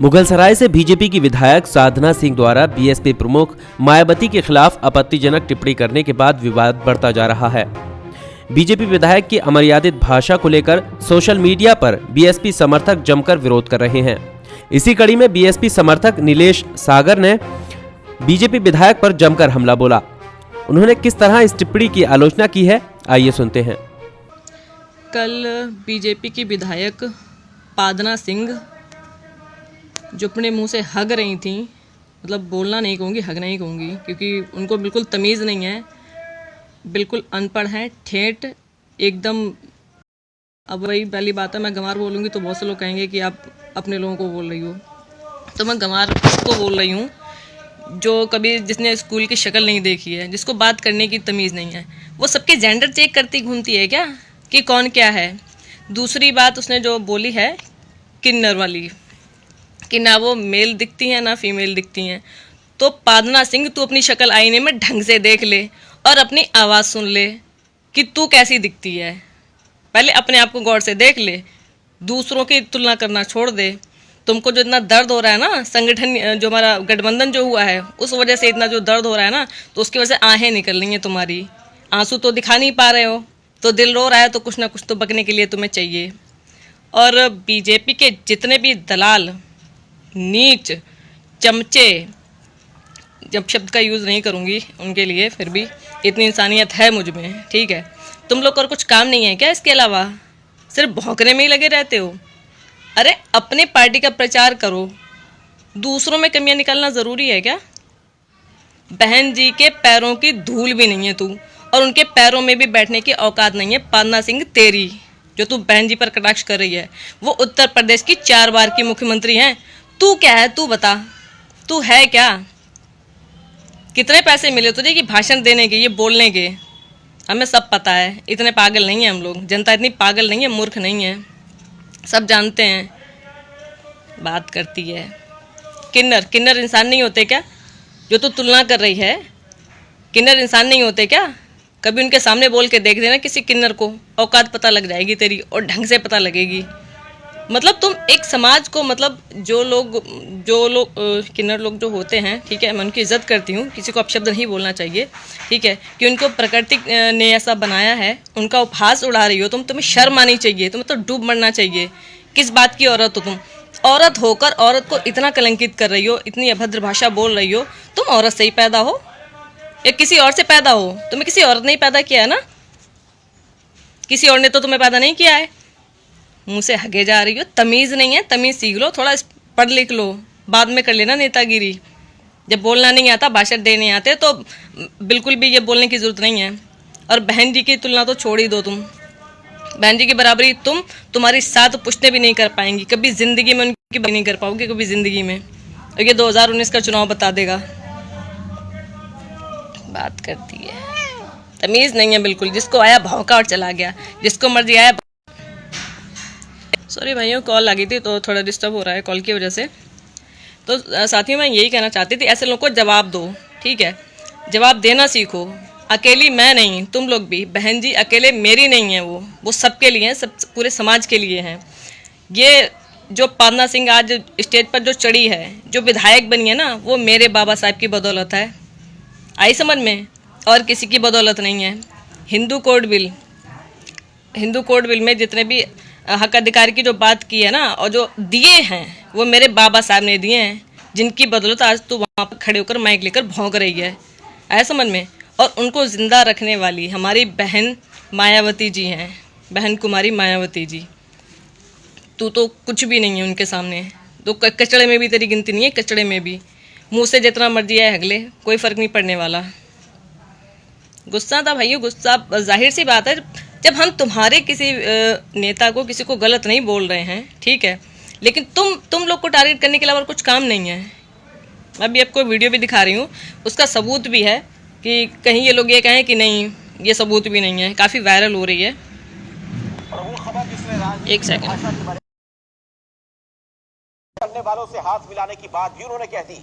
मुगलसराय से बीजेपी की विधायक साधना सिंह द्वारा बीएसपी प्रमुख मायावती के खिलाफ आपत्तिजनक टिप्पणी करने के बाद विवाद बढ़ता जा रहा है। बीजेपी विधायक की अमर्यादित भाषा को लेकर सोशल मीडिया पर बीएसपी समर्थक जमकर विरोध कर रहे हैं। इसी कड़ी में बीएसपी समर्थक नीलेश सागर ने बीजेपी विधायक पर जमकर हमला बोला। उन्होंने किस तरह इस टिप्पणी की आलोचना की है, आइए सुनते हैं। कल बीजेपी की विधायक साधना सिंह जो अपने मुंह से हग रही थी, मतलब बोलना नहीं कहूँगी, हगना ही कहूँगी, क्योंकि उनको बिल्कुल तमीज़ नहीं है, बिल्कुल अनपढ़ है, ठेठ एकदम। अब वही पहली बात है, मैं गंवार बोलूँगी तो बहुत से लोग कहेंगे कि आप अपने लोगों को बोल रही हो, तो मैं गंवार को बोल रही हूँ जो कभी जिसने स्कूल की शक्ल नहीं देखी है, जिसको बात करने की तमीज़ नहीं है। वो सबके जेंडर चेक करती घूमती है क्या कि कौन क्या है। दूसरी बात उसने जो बोली है किन्नर वाली, कि ना वो मेल दिखती हैं ना फीमेल दिखती हैं। तो साधना सिंह, तू अपनी शक्ल आईने में ढंग से देख ले और अपनी आवाज़ सुन ले कि तू कैसी दिखती है। पहले अपने आप को गौर से देख ले, दूसरों की तुलना करना छोड़ दे। तुमको जो इतना दर्द हो रहा है ना, संगठन जो हमारा गठबंधन जो हुआ है उस वजह से इतना जो दर्द हो रहा है ना, तो उसकी वजह से आहें निकल रही हैं तुम्हारी। आंसू तो दिखा नहीं पा रहे हो, तो दिल रो रहा है, तो कुछ ना कुछ तो बकने के लिए तुम्हें चाहिए। और बीजेपी के जितने भी दलाल, नीच, चमचे, जब शब्द का यूज़ नहीं करूँगी उनके लिए, फिर भी इतनी इंसानियत है मुझ में, ठीक है। तुम लोग और कुछ काम नहीं है क्या इसके अलावा? सिर्फ भौंकने में ही लगे रहते हो। अरे अपने पार्टी का प्रचार करो, दूसरों में कमियां निकालना ज़रूरी है क्या? बहन जी के पैरों की धूल भी नहीं है तू, और उनके पैरों में भी बैठने की औकात नहीं है साधना सिंह तेरी, जो तू बहन जी पर कटाक्ष कर रही है। वो उत्तर प्रदेश की 4 बार की मुख्यमंत्री हैं। तू क्या है, तू बता, तू है क्या? कितने पैसे मिले तुझे कि भाषण देने के, ये बोलने के? हमें सब पता है, इतने पागल नहीं है हम लोग, जनता इतनी पागल नहीं है, मूर्ख नहीं है, सब जानते हैं। बात करती है किन्नर, किन्नर इंसान नहीं होते क्या? जो तू तुलना कर रही है, किन्नर इंसान नहीं होते क्या? कभी उनके सामने बोल के देख देना किसी किन्नर को, औकात पता लग जाएगी तेरी, और ढंग से पता लगेगी। मतलब तुम एक समाज को, मतलब जो लोग किन्नर लोग जो होते हैं, ठीक है, मैं उनकी इज्जत करती हूँ, किसी को अपशब्द नहीं बोलना चाहिए, ठीक है, कि उनको प्रकृति ने ऐसा बनाया है, उनका उपहास उड़ा रही हो तुम, तुम्हें शर्म आनी चाहिए, तुम्हें तो डूब मरना चाहिए। किस बात की औरत हो तुम? औरत होकर औरत को इतना कलंकित कर रही हो, इतनी अभद्र भाषा बोल रही हो। तुम औरत से ही पैदा हो या किसी और से पैदा हो? तुम्हें किसी औरत ने ही पैदा किया है ना, किसी और ने तो तुम्हें पैदा नहीं किया है। मुंह से हगे जा रही हो, तमीज़ नहीं है, तमीज़ सीख लो, थोड़ा पढ़ लिख लो, बाद में कर लेना नेतागिरी। जब बोलना नहीं आता, भाषण देने आते, तो बिल्कुल भी ये बोलने की ज़रूरत नहीं है। और बहन जी की तुलना तो छोड़ ही दो तुम, बहन जी की बराबरी तुम्हारी 7 पुश्तें भी नहीं कर पाएंगी, कभी ज़िंदगी में उनकी बात नहीं कर पाओगे, कभी ज़िंदगी में। और ये 2019 का चुनाव बता देगा। बात करती है, तमीज़ नहीं है बिल्कुल, जिसको आया भौंका और चला गया, जिसको मर्जी आया। सॉरी भाइयों, कॉल आ गई थी तो थोड़ा डिस्टर्ब हो रहा है कॉल की वजह से। तो साथियों, मैं यही कहना चाहती थी, ऐसे लोगों को जवाब दो, ठीक है, जवाब देना सीखो। अकेली मैं नहीं, तुम लोग भी। बहन जी अकेले मेरी नहीं है, वो सबके लिए हैं, सब पूरे समाज के लिए हैं। ये जो साधना सिंह आज स्टेज पर जो चढ़ी है, जो विधायक बनी है ना, वो मेरे बाबा साहब की बदौलत है। आई समझ में? और किसी की बदौलत नहीं है। हिंदू कोड बिल में जितने भी हक अधिकार की जो बात की है ना, और जो दिए हैं, वो मेरे बाबा साहब ने दिए हैं, जिनकी बदौलत आज तू वहाँ पर खड़े होकर माइक लेकर भौंक रही है। आया समझ में? और उनको ज़िंदा रखने वाली हमारी बहन मायावती जी हैं, बहन कुमारी मायावती जी। तू तो कुछ भी नहीं है उनके सामने, तो कचड़े में भी तेरी गिनती नहीं है, कचड़े में भी। मुँह से जितना मर्जी है हगले, कोई फ़र्क नहीं पड़ने वाला। गुस्सा था भाइयों, गुस्सा जाहिर सी बात है, जब हम तुम्हारे किसी नेता को, किसी को गलत नहीं बोल रहे हैं, ठीक है, लेकिन तुम लोग को टारगेट करने के अलावा और कुछ काम नहीं है। मैं अभी आपको वीडियो भी दिखा रही हूँ, उसका सबूत भी है, कि कहीं ये लोग ये कहें कि नहीं, ये सबूत भी नहीं है, काफ़ी वायरल हो रही है। एक सेकंड। करने वालों से हाथ मिलाने की बात भी उन्होंने कह दी।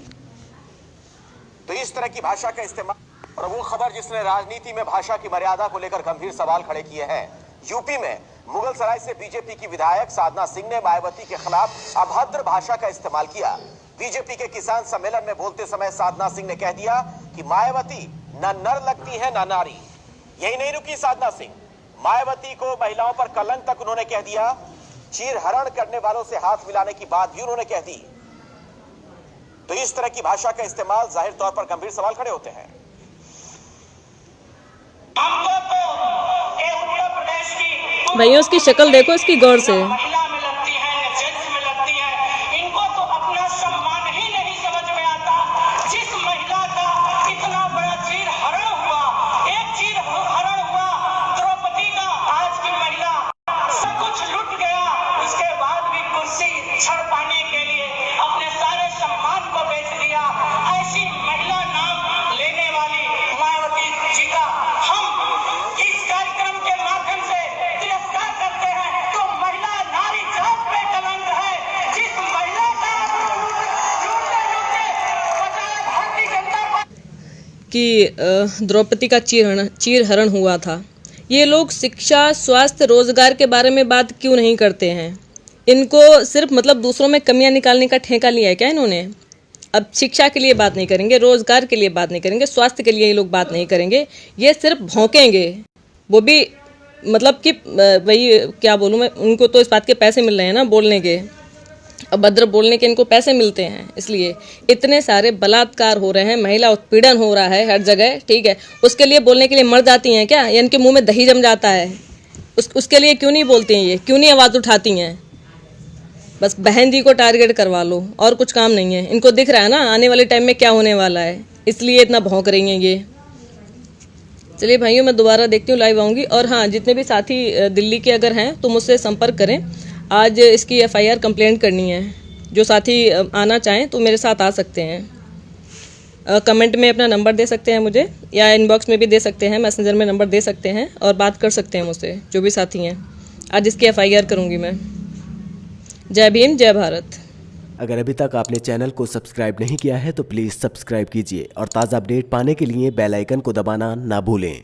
तो इस तरह की भाषा का इस्तेमाल, और वो खबर जिसने राजनीति में भाषा की मर्यादा को लेकर गंभीर सवाल खड़े किए हैं। यूपी में मुगलसराय से बीजेपी की विधायक साधना सिंह ने मायावती के खिलाफ अभद्र भाषा का इस्तेमाल किया। बीजेपी के किसान सम्मेलन में बोलते समय साधना सिंह ने कह दिया कि मायावती न नर लगती है न नारी। यही नहीं रुकी साधना सिंह, मायावती को महिलाओं पर कलंक तक उन्होंने कह दिया। चीरहरण करने वालों से हाथ मिलाने की बात भी उन्होंने कह दी। तो इस तरह की भाषा का इस्तेमाल जाहिर तौर पर गंभीर सवाल खड़े होते हैं। भैया उसकी शक्ल देखो इसकी गौर से। महिला में लगती है या जेंट्स में लगती है, इनको तो अपना सम्मान ही नहीं समझ में आता। जिस महिला का इतना बड़ा चीरहरण हुआ, एक चीरहरण हुआ द्रौपदी का, आज की महिला सब कुछ लुट गया, उसके बाद भी कुर्सी छड़ पाने के लिए अपने सारे सम्मान को बेच दिया। ऐसी महिला नाम लेने वाली मायावती जी का हम इस कार्यक्रम के माध्यम से तिरस्कार करते हैं। तो महिला नारी जात पे कलंक है। जिस महिला का लूटते लूटते बचाए भारतीय जनता पार्टी कि द्रौपदी का चीरहरण हुआ था। ये लोग शिक्षा, स्वास्थ्य, रोजगार के बारे में बात क्यों नहीं करते हैं? इनको सिर्फ मतलब दूसरों में कमियां निकालने का ठेका लिया है क्या इन्होंने? अब शिक्षा के लिए बात नहीं करेंगे, रोजगार के लिए बात नहीं करेंगे, स्वास्थ्य के लिए ये लोग बात नहीं करेंगे। ये सिर्फ भौंकेंगे, वो भी मतलब कि वही क्या बोलूँ मैं, उनको तो इस बात के पैसे मिल रहे हैं ना बोलने के, अभद्र बोलने के इनको पैसे मिलते हैं। इसलिए इतने सारे बलात्कार हो रहे हैं, महिला उत्पीड़न हो रहा है हर जगह, ठीक है, उसके लिए बोलने के लिए मर जाती हैं क्या? या इनके मुंह में दही जम जाता है? उसके लिए क्यों नहीं बोलती हैं? ये क्यों नहीं आवाज़ उठाती हैं? बस बहन जी को टारगेट करवा लो, और कुछ काम नहीं है। इनको दिख रहा है ना आने वाले टाइम में क्या होने वाला है, इसलिए इतना भौंक रही हैं ये। चलिए भाइयों, मैं दोबारा देखती हूँ, लाइव आऊँगी। और हाँ, जितने भी साथी दिल्ली के अगर हैं तो मुझसे संपर्क करें। आज इसकी FIR कंप्लेंट करनी है। जो साथी आना चाहें तो मेरे साथ आ सकते हैं। कमेंट में अपना नंबर दे सकते हैं मुझे, या इनबॉक्स में भी दे सकते हैं, मैसेंजर में नंबर दे सकते हैं और बात कर सकते हैं मुझसे, जो भी साथी हैं। आज इसकी FIR करूँगी मैं। जय भीम, जय भारत। अगर अभी तक आपने चैनल को सब्सक्राइब नहीं किया है तो प्लीज़ सब्सक्राइब कीजिए और ताज़ा अपडेट पाने के लिए बेल आइकन को दबाना ना भूलें।